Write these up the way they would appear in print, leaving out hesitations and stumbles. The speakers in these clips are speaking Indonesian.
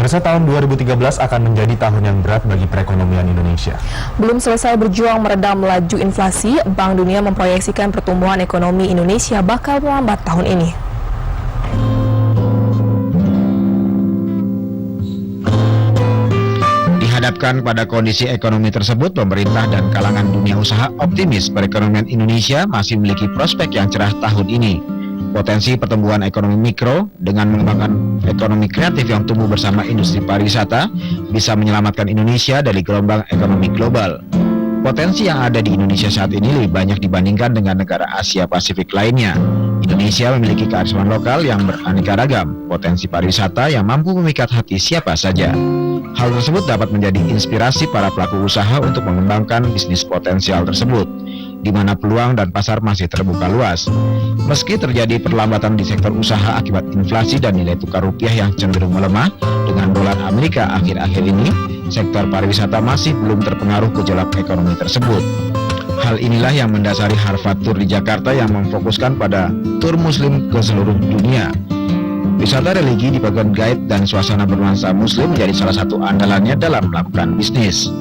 Pemirsa, tahun 2013 akan menjadi tahun yang berat bagi perekonomian Indonesia. Belum selesai berjuang meredam laju inflasi, Bank Dunia memproyeksikan pertumbuhan ekonomi Indonesia bakal melambat tahun ini. Dihadapkan pada kondisi ekonomi tersebut, pemerintah dan kalangan dunia usaha optimis perekonomian Indonesia masih memiliki prospek yang cerah tahun ini. Potensi pertumbuhan ekonomi mikro dengan mengembangkan ekonomi kreatif yang tumbuh bersama industri pariwisata bisa menyelamatkan Indonesia dari gelombang ekonomi global. Potensi yang ada di Indonesia saat ini lebih banyak dibandingkan dengan negara Asia Pasifik lainnya. Indonesia memiliki kearifan lokal yang beraneka ragam, potensi pariwisata yang mampu memikat hati siapa saja. Hal tersebut dapat menjadi inspirasi para pelaku usaha untuk mengembangkan bisnis potensial tersebut, di mana peluang dan pasar masih terbuka luas. Meski terjadi perlambatan di sektor usaha akibat inflasi dan nilai tukar rupiah yang cenderung melemah dengan dolar Amerika akhir-akhir ini, sektor pariwisata masih belum terpengaruh gejolak ekonomi tersebut. Hal inilah yang mendasari Harvard Tour di Jakarta yang memfokuskan pada tur muslim ke seluruh dunia. Wisata religi di bagian guide dan suasana bernuansa muslim menjadi salah satu andalannya dalam melakukan bisnis.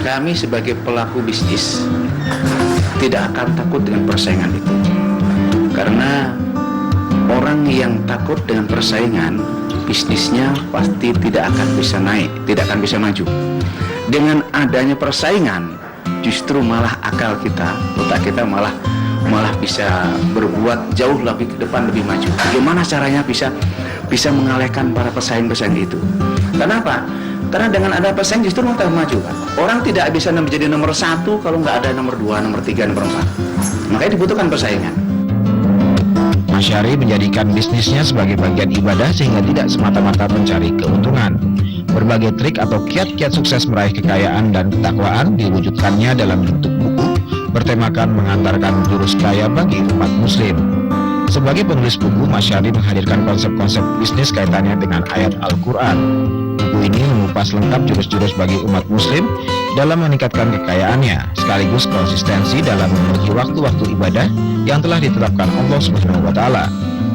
Kami sebagai pelaku bisnis tidak akan takut dengan persaingan itu. Karena orang yang takut dengan persaingan, bisnisnya pasti tidak akan bisa naik, tidak akan bisa maju. Dengan adanya persaingan, justru malah akal kita, otak kita malah bisa berbuat jauh lebih ke depan, lebih maju. Bagaimana caranya bisa mengalahkan para pesaing-pesaing itu? Kenapa? Karena dengan ada pesaing justru kita maju, kan? Orang tidak bisa menjadi nomor 1 kalau nggak ada nomor 2, nomor 3, nomor 4. Makanya dibutuhkan persaingan. Masyari menjadikan bisnisnya sebagai bagian ibadah sehingga tidak semata-mata mencari keuntungan. Berbagai trik atau kiat-kiat sukses meraih kekayaan dan ketakwaan diwujudkannya dalam bentuk buku bertemakan mengantarkan jurus kaya bagi umat muslim. Sebagai penulis buku, Masyari menghadirkan konsep-konsep bisnis kaitannya dengan ayat Al-Quran. Buku ini mengupas lengkap jurus-jurus bagi umat muslim dalam meningkatkan kekayaannya, sekaligus konsistensi dalam memenuhi waktu-waktu ibadah yang telah ditetapkan Allah Subhanahu wa Ta'ala.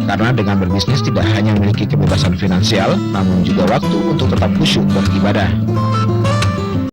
Karena dengan berbisnis tidak hanya memiliki kebebasan finansial, namun juga waktu untuk tetap khusyuk beribadah.